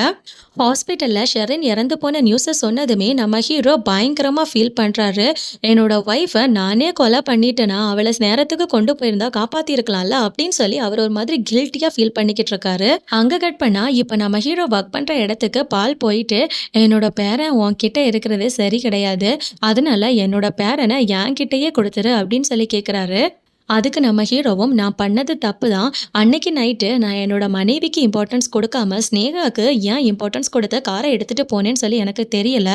ஹாஸ்பிட்டல்ல ஷெரின் இறந்து போன நியூஸை சொன்னதுமே நம்ம ஹீரோ பயங்கரமா ஃபீல் பண்றாரு. என்னோட ஒய்ஃபை நானே கொலை பண்ணிட்டேனா, அவளை நேரத்துக்கு கொண்டு போயிருந்தா காப்பாத்திருக்கலாம்ல அப்படின்னு சொல்லி அவர் ஒரு மாதிரி கில்ட்டியா ஃபீல் பண்ணிக்கிட்டு இருக்காரு. அங்க கட் பண்ணா இப்ப நம்ம ஹீரோ ஒர்க் பண்ற இடத்துக்கு பால் போயிட்டு என்னோட பேரன் உன்கிட்ட இருக்கிறது சரி கிடையாது. அதனால என்னோட பேரனை என் கிட்டயே கொடுத்துரு அப்படின்னு சொல்லி கேட்கிறாரு. அதுக்கு நம்ம ஹீரோவும் நான் பண்ணது தப்பு தான். அன்னைக்கு நைட்டு நான் என்னோட மனைவிக்கு இம்பார்ட்டன்ஸ் கொடுக்காம ஸ்னேகாவுக்கு ஏன் இம்பார்ட்டன்ஸ் கொடுத்து காரை எடுத்துட்டு போனேன்னு சொல்லி எனக்கு தெரியல.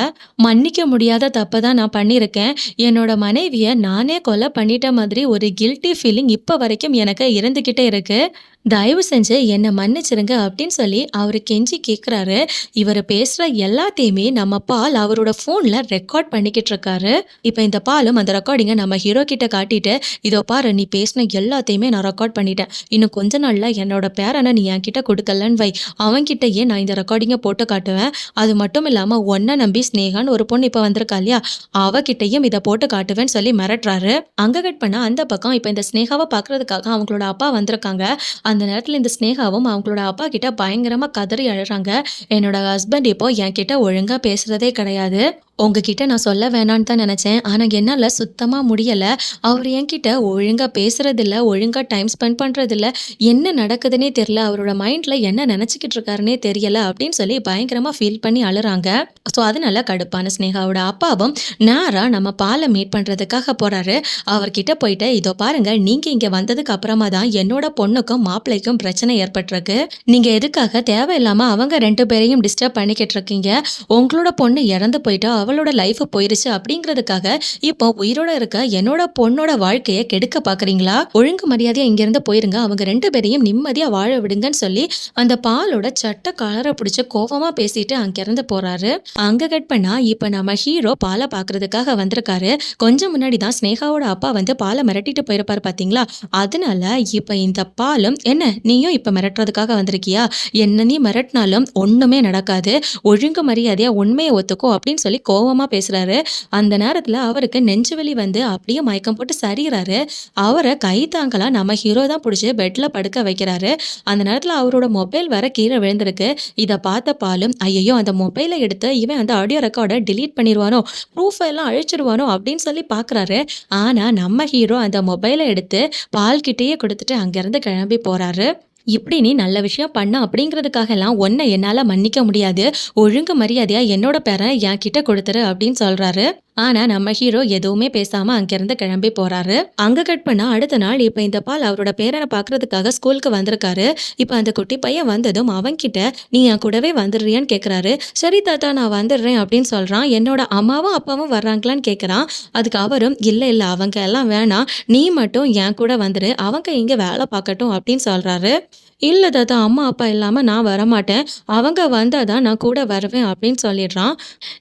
மன்னிக்க முடியாத தப்பை தான் நான் பண்ணியிருக்கேன். என்னோட மனைவியை நானே கொலை பண்ணிட்ட மாதிரி ஒரு கில்ட்டி ஃபீலிங் இப்போ வரைக்கும் எனக்கு இருந்துக்கிட்டே இருக்கு. தயவு செஞ்சு என்ன மன்னிச்சிருங்க அப்படின்னு சொல்லி அவரு கெஞ்சி கேட்குறாரு. இவரு பேசுற எல்லாத்தையுமே நம்ம பால் அவரோட ஃபோன்ல ரெக்கார்ட் பண்ணிக்கிட்டு இருக்காரு. இப்ப இந்த பாலும் அந்த ரெக்கார்டிங்க நம்ம ஹீரோ கிட்ட காட்டிட்டு, "இதோ பாரு நீ பேசின எல்லாத்தையுமே நான் ரெக்கார்ட் பண்ணிட்டேன். இன்னும் கொஞ்ச நாள்ல என்னோட பேரன நீ என்கிட்ட குடுக்கலன்னு வை. அவன்கிட்டயே நான் இந்த ரெக்கார்டிங்க போட்டு காட்டுவேன். அது மட்டும் இல்லாம உன்ன நம்பி ஸ்னேகான்னு ஒரு பொண்ணு இப்ப வந்திருக்கா இல்லையா? அவகிட்டயும் இத போட்டு காட்டுவேன்னு" சொல்லி மிரட்டுறாரு. அங்க கட் பண்ணா அந்த பக்கம் இப்ப இந்த ஸ்னேகாவ பார்க்கறதுக்காக அவங்களோட அப்பா வந்திருக்காங்க. அந்த நேரத்துல இந்த ஸ்னேகாவும் அவங்களோட அப்பா கிட்ட பயங்கரமா கதறி அழுறாங்க. "என்னோட ஹஸ்பண்ட் இப்போ என்கிட்ட ஒழுங்கா பேசுறதே கிடையாது. உங்ககிட்ட நான் சொல்ல வேணான்னு தான் நெனச்சேன். ஆனா என்னால சுத்தமா முடியல. அவரு என்கிட்ட ஒழுங்கா பேசுறதில்ல, ஒழுங்கா டைம் ஸ்பெண்ட் பண்றதில்ல. என்ன நடக்குதுன்னே தெரியல. அவரோட மைண்ட்ல என்ன நெனச்சுக்கிட்டு இருக்காருன்னே தெரியல" அப்படின்னு சொல்லி பயங்கரமா ஃபீல் பண்ணி அழுறாங்க. ஸோ அதனால கடுப்பான ஸ்னேகாவோட அப்பாவும் நேரா நம்ம பால மீட் பண்றதுக்காக போறாரு. அவர்கிட்ட போயிட்டு, "இதோ பாருங்க, நீங்க இங்க வந்ததுக்கு அப்புறமா தான் என்னோட பொண்ணுக்கும் மாப்பிள்ளைக்கும் பிரச்சனை ஏற்பட்டிருக்கு. நீங்க எதுக்காக தேவையில்லாம அவங்க 2 பேரையும் டிஸ்டர்ப் பண்ணிக்கிட்டு இருக்கீங்க? உங்களோட பொண்ணு இறந்து போயிட்டா, அவளோட லைஃப் போயிருச்சு அப்படிங்கிறதுக்காக இப்போ உயிரோட இருக்க என்னோட பொண்ணோட வாழ்க்கைய கெடுக்க பார்க்குறீங்களா? ஒழுங்கு மரியாதையா இங்கிருந்து போயிருங்க. அவங்க 2 பேரையும் நிம்மதியா வாழ விடுங்கன்னு" சொல்லி அந்த பாலோட சட்ட காலர பிடிச்சு கோவமா பேசிட்டு அங்கிருந்து போறாரு. அங்க கட் பண்ணா இப்ப நம்ம ஹீரோ பால பார்க்கறதுக்காக வந்திருக்காரு. கொஞ்சம் முன்னாடி தான் ஸ்னேகாவோட அப்பா வந்து பால மிரட்டிட்டு போயிருப்பாரு பார்த்தீங்களா? அதனால இப்ப இந்த பாலும், "என்ன நீயும் இப்ப மிரட்டுறதுக்காக வந்திருக்கியா? என்ன நீ மிரட்டினாலும் ஒண்ணுமே நடக்காது. ஒழுங்கு மரியாதையா உண்மைய ஒத்துக்கோ" அப்படின்னு சொல்லி கோவமா பேசுறாரு. அந்த நேரத்துல அவருக்கு நெஞ்சு வலி வந்து அப்படியே மயக்கம் போட்டு சரியிறாரு. அவர கை தாங்கலா நம்ம ஹீரோ தான் புடிச்சு பெட்ல படுக்க வைக்கிறாரு. அந்த நேரத்துல அவரோட மொபைல் வேற கீழ விழுந்திருக்கு. இத பார்த்த பாலும், "ஐயையோ! அந்த மொபைல எடுத்து இவன் அந்த ஆடியோ ரெக்கார்ட டிலீட் பண்ணிருவானோ, ப்ரூஃப் எல்லாம் அழிச்சிருவானோ" அப்படின்னு சொல்லி பார்க்குறாரு. ஆனா நம்ம ஹீரோ அந்த மொபைல எடுத்து பால் கிட்டயே குடுத்துட்டு அங்கிருந்து கிளம்பி போறாரு. "இப்படி நீ நல்ல விஷயம் பண்ண அப்படிங்கிறதுக்காகலாம் உன்ன என்னால மன்னிக்க முடியாது. ஒழுங்கு மரியாதையா என்னோட பேரன என்கிட்ட குடுத்துரு" அப்படின்னு சொல்றாரு. ஆனா நம்ம ஹீரோ எதுவுமே பேசாம அங்கிருந்து கிளம்பி போறாரு. அங்க கட் பண்ணா அடுத்த நாள் இப்ப இந்த பால் அவரோட பேரன பார்க்கறதுக்காக ஸ்கூலுக்கு வந்திருக்காரு. இப்ப அந்த குட்டி பையன் வந்ததும் அவன்கிட்ட, "நீ என் கூடவே வந்துடுறியான்னு" கேட்குறாரு. "சரி தாத்தா, நான் வந்துடுறேன்" அப்படின்னு சொல்றான். "என்னோட அம்மாவும் அப்பாவும் வர்றாங்களான்னு" கேட்குறான். அதுக்கு அவரும், "இல்ல இல்ல, அவங்க எல்லாம் வேணாம். நீ மட்டும் என் கூட வந்துரு. அவங்க இங்க வேலை பார்க்கட்டும்" அப்படின்னு சொல்றாரு. "இல்ல தாத்தா, அம்மா அப்பா இல்லாம நான் வரமாட்டேன். அவங்க வந்தா தான் நான் கூட வருவேன்" அப்படின்னு சொல்லிடுறான்.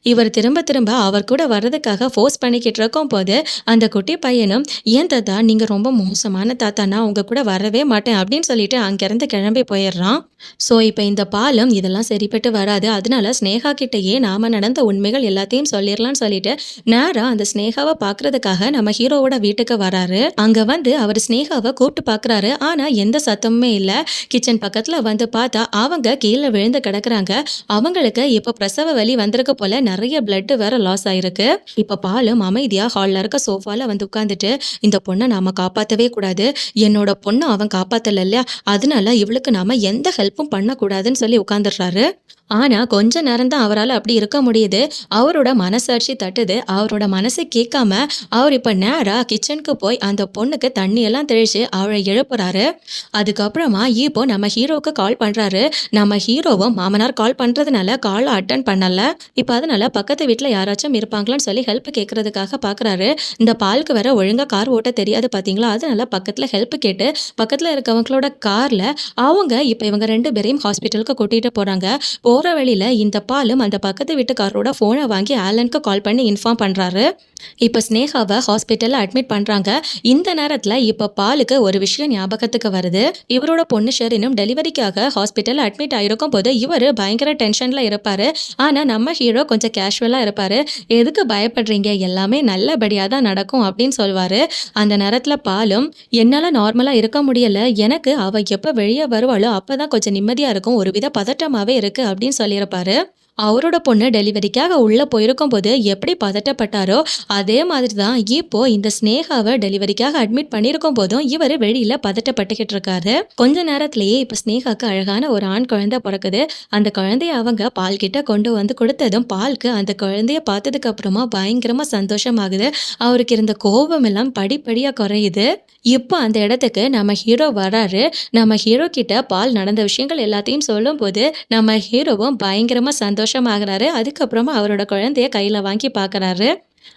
இவர் திரும்ப திரும்ப அவர் கூட வர்றதுக்காக ஃபோர்ஸ் பண்ணிக்கிட்டு இருக்கும்போது, அந்த குட்டி பையனும், "ஏன் தாத்தா, நீங்க ரொம்ப மோசமான தாத்தா. நான் உங்க கூட வரவே மாட்டேன்" அப்படின்னு சொல்லிட்டு அங்கிருந்து கிளம்பி போயிடுறான். ஸோ இப்ப இந்த பாலும் இதெல்லாம் சரிப்பட்டு வராது. அதனால ஸ்னேகா கிட்டயே நாம நடந்த உண்மைகள் எல்லாத்தையும் சொல்லிரலாம்னு சொல்லிட்டு, நேரா அந்த ஸ்னேகாவ பார்க்கறதுக்காக நம்ம ஹீரோவோட வீட்டுக்கு வராரு. அங்க வந்து அவர் ஸ்னேகாவ கூப்பிட்டு பார்க்குறாரு. ஆனா எந்த சத்தமுமே இல்ல. கிச்சன் பக்கத்துல வந்து பார்த்தா அவங்க கீழ விழுந்து கிடக்குறாங்க. அவங்களுக்கு இப்ப பிரசவ வலி வந்திருக்கு போல. நிறைய பிளட் வேற லாஸ் ஆயிருக்கு. இப்ப பாலும் அமைதியா ஹால்ல இருக்க சோஃபால வந்து உட்கார்ந்துட்டு, "இந்த பொண்ண நாம காப்பாத்தவே கூடாது. என்னோட பொண்ண அவன் காப்பாத்தல இல்லையா? அதனால இவளுக்கு நாம எந்த ஹெல்ப்பும் பண்ணக்கூடாதுன்னு" சொல்லி உட்கார்ந்துடுறாரு. ஆனா கொஞ்ச நேரம் தான் அவரால அப்படி இருக்க முடியுது. அவரோட மனசாட்சி தட்டுது. அவரோட மனசு கேட்காம அவர் இப்ப நேரா கிச்சனுக்கு போய் அந்த பொண்ணுக்கு தண்ணி எல்லாம் தெளிச்சு அவளை எழுப்புறாரு. அதுக்கப்புறமா இப்போ நம்ம ஹீரோவுக்கு கால் பண்றாரு. நம்ம ஹீரோவும் மாமனார் கால் பண்றதுனால கால் அட்டன் பண்ணல. இப்ப அதனால பக்கத்து வீட்ல யாராச்சும் இருப்பாங்களான்னு சொல்லி ஹெல்ப் கேட்கறதுக்காக பாக்குறாரு. இந்த பாலுக்கு வேற ஒழுங்கா கார் ஓட்ட தெரியாது பாத்தீங்களா? அதனால பக்கத்துல ஹெல்ப் கேட்டு பக்கத்துல இருக்கவங்களோட கார்ல அவங்க இப்ப இவங்க 2 பேரையும் ஹாஸ்பிட்டலுக்கு கூட்டிட்டு போறாங்க. போற வழியில இந்த பாலும் அந்த பக்கத்து வீட்டுக்காரரோட போனை வாங்கி ஆலனுக்கு கால் பண்ணி இன்ஃபார்ம் பண்றாரு. இப்ப ஸ்னேகாவை ஹாஸ்பிட்டல்ல அட்மிட் பண்றாங்க. இந்த நேரத்துல இப்ப பாலுக்கு ஒரு விஷயம் ஞாபகத்துக்கு வருது. இவரோட பொண்ணு ஷெரினும் டெலிவரிக்காக ஹாஸ்பிட்டல்ல அட்மிட் ஆயிருக்கும் போது இவரு பயங்கர டென்ஷன்ல இருப்பாரு. ஆனா நம்ம ஹீரோ கொஞ்சம் கேஷுவலா இருப்பாரு. "எதுக்கு பயப்படுறீங்க? எல்லாமே நல்லபடியா தான் நடக்கும்" அப்படின்னு சொல்வாரு. அந்த நேரத்துல பாலும், "என்னால நார்மலா இருக்க முடியல. எனக்கு அவ எப்ப வெளியே வருவாளோ அப்பதான் கொஞ்சம் நிம்மதியா இருக்கும். ஒருவித பதட்டமாவே இருக்கு" அப்படின்னு சொல்லியிருப்பாரு. அவரோட பொண்ணு டெலிவரிக்காக உள்ள போயிருக்கும்போது எப்படி பதட்டப்பட்டாரோ, அதே மாதிரி தான் இப்போ இந்த ஸ்னேகாவ டெலிவரிக்காக அட்மிட் பண்ணியிருக்கும் போதும் இவரு வெளியில பதட்டப்பட்டுக்கிட்டு இருக்காரு. கொஞ்ச நேரத்திலேயே இப்ப ஸ்னேகாக்கு அழகான ஒரு ஆண் குழந்தை பிறக்குது. அந்த குழந்தைய அவங்க பால் கிட்ட கொண்டு வந்து கொடுத்ததும் பால்க்கு அந்த குழந்தைய பார்த்ததுக்கு அப்புறமா பயங்கரமா சந்தோஷமாகுது. அவருக்கு இருந்த கோபம் எல்லாம் படிப்படியா குறையுது. இப்போ அந்த இடத்துக்கு நம்ம ஹீரோ வராரு. நம்ம ஹீரோ கிட்ட பால் நடந்த விஷயங்கள் எல்லாத்தையும் சொல்லும்போது நம்ம ஹீரோவும் பயங்கரமா சந்தோஷமாகறாரு. அதுக்கப்புறமா அவரோட குழந்தைய கையில வாங்கி பார்க்கறாரு.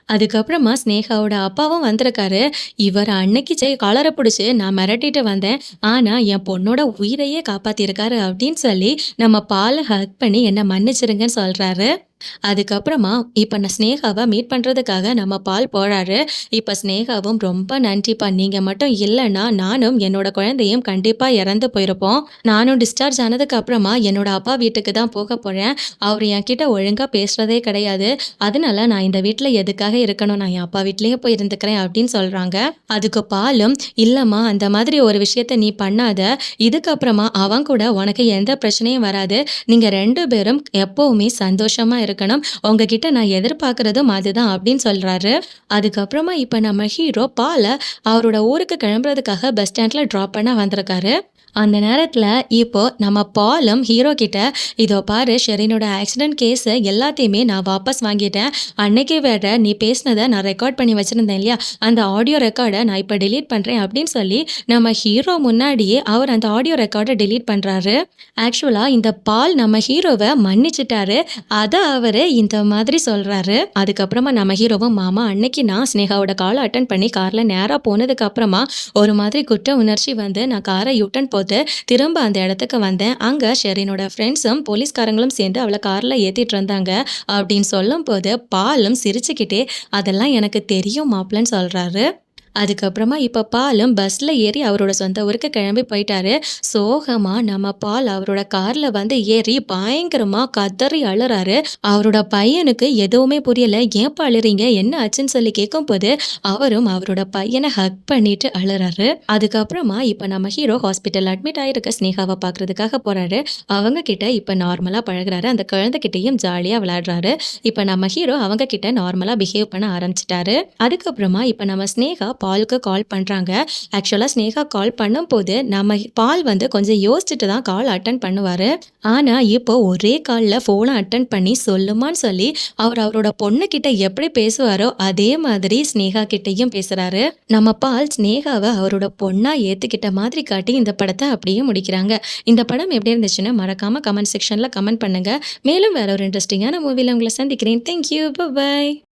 அதுக்கப்புறமா ஸ்னேகாவோட அப்பாவும் வந்திருக்காரு. இவர் அன்னைக்கு காலர புடிச்சு நான் மிரட்டிட்டு வந்தேன். ஆனா என் பொண்ணோட உயிரையே காப்பாத்தியிருக்காரு அப்படின்னு சொல்லி நம்ம பால ஹக் பண்ணி என்ன மன்னிச்சிருங்கன்னு சொல்றாரு. அதுக்கப்புறமா இப்ப நான் ஸ்னேகாவ மீட் பண்றதுக்காக நம்ம பால் போறாரு. இப்ப ஸ்னேகாவும் ரொம்ப நன்றிப்பா. நீங்க மட்டும் இல்லன்னா நானும் என்னோட குழந்தையும் கண்டிப்பா இறந்து போயிருப்போம். நானும் டிஸ்சார்ஜ் ஆனதுக்கு அப்புறமா என்னோட அப்பா வீட்டுக்கு தான் போக போறேன். அவரு என்கிட்ட ஒழுங்கா பேசுறதே கிடையாது. அதனால நான் இந்த வீட்ல எதுக்காக இருக்கணும்? நான் என் அப்பா வீட்லயே போய் இருந்துக்கிறேன் அப்படின்னு சொல்றாங்க. அதுக்கு பாலும் இல்லம்மா அந்த மாதிரி ஒரு விஷயத்த நீ பண்ணாத. இதுக்கப்புறமா அவன் கூட உனக்கு எந்த பிரச்சனையும் வராது. நீங்க 2 பேரும் எப்பவுமே சந்தோஷமா இருக்கணும். உங்ககிட்ட நான் எதிர்பார்க்கிறதும் அதுதான் அப்படின்னு சொல்றாரு. அதுக்கப்புறமா இப்ப நம்ம ஹீரோ பால அவரோட ஊருக்கு கிளம்புறதுக்காக பஸ் ஸ்டாண்ட்ல டிராப் பண்ண வந்திருக்காரு. அந்த நேரத்துல இப்போ நம்ம பாலும் ஹீரோ கிட்ட இதோ பாரு ஷெரினோட ஆக்சிடென்ட் கேஸ் எல்லாத்தையுமே நான் வாபஸ் வாங்கிட்டேன். அன்னைக்கு வேற நீ பேசினதை நான் ரெக்கார்ட் பண்ணி வச்சிருந்தேன் இல்லையா, அந்த ஆடியோ ரெக்கார்டை நான் இப்போ டெலீட் பண்றேன் அப்படின்னு சொல்லி நம்ம ஹீரோ முன்னாடியே அவர் அந்த ஆடியோ ரெக்கார்டை டெலீட் பண்றாரு. ஆக்சுவலா இந்த பால் நம்ம ஹீரோவை மன்னிச்சிட்டாரு. அதை அவரு இந்த மாதிரி சொல்றாரு. அதுக்கப்புறமா நம்ம ஹீரோவும் மாமா அன்னைக்கு நான் ஸ்னேகாவோட காலை அட்டன் பண்ணி கார்ல நேரா போனதுக்கு அப்புறமா ஒரு மாதிரி குற்ற உணர்ச்சி வந்து நான் காரை யூட்டன் போட்டு திரும்ப அந்த இடத்துக்கு வந்தேன். அங்க ஷெரினோட ஃப்ரெண்ட்ஸும் போலீஸ்காரங்களும் சேர்ந்து அவளை கார்ல ஏத்திட்டு இருந்தாங்க அப்படின்னு சொல்லும் போது பாலும் சிரிச்சுக்கிட்டே அதெல்லாம் எனக்கு தெரியும் மாப்ளன்னு சொல்றாரு. அதுக்கப்புறமா இப்ப பாலும் பஸ்ல ஏறி அவரோட சொந்த ஊருக்கு கிளம்பி போயிட்டாரு. சோகமா நம்ம பால் அவரோட கார்ல வந்து ஏறி பயங்கரமா கதறி அழுறாரு. அவரோட பையனுக்கு எதுவுமே புரியல. ஏன்பா அழுறீங்க, என்ன ஆச்சுன்னு சொல்லி கேட்கும்போது அவரும் அவரோட பையனை ஹக் பண்ணிட்டு அழுறாரு. அதுக்கப்புறமா இப்ப நம்ம ஹீரோ ஹாஸ்பிட்டல் அட்மிட் ஆயிருக்க ஸ்னேகாவை பாக்குறதுக்காக போறாரு. அவங்க கிட்ட இப்ப நார்மலா பழகுறாரு. அந்த குழந்தை கிட்டயும் ஜாலியா விளையாடுறாரு. இப்ப நம்ம ஹீரோ அவங்க கிட்ட நார்மலா பிஹேவ் பண்ண ஆரம்பிச்சிட்டாரு. அதுக்கப்புறமா இப்ப நம்ம ஸ்னேகா பாலுக்கு கால் பண்றாங்க. ஆக்சுவலா ஸ்னேகா கால் பண்ணும்போது நம்ம பால் வந்து கொஞ்சம் யோசிச்சுட்டு தான் கால் அட்டன் பண்ணுவாரு. ஆனா இப்போ ஒரே கால்ல போனை அட்டன் பண்ணி சொல்லுமான்னு சொல்லி அவரோட பொண்ணு கிட்ட எப்படி பேசுவாரோ அதே மாதிரி ஸ்னேகா கிட்டயும் பேசுறாரு. நம்ம பால் ஸ்னேகாவை அவரோட பொண்ணா ஏத்துக்கிட்ட மாதிரி காட்டி இந்த படத்தை அப்படியே முடிக்கிறாங்க. இந்த படம் எப்படி இருந்துச்சுன்னு மறக்காம கமெண்ட் செக்ஷன்ல கமெண்ட் பண்ணுங்க. மேலும் வேற ஒரு இன்ட்ரெஸ்டிங்கான மூவில உங்களை சந்திக்கிறேன். Thank you, by.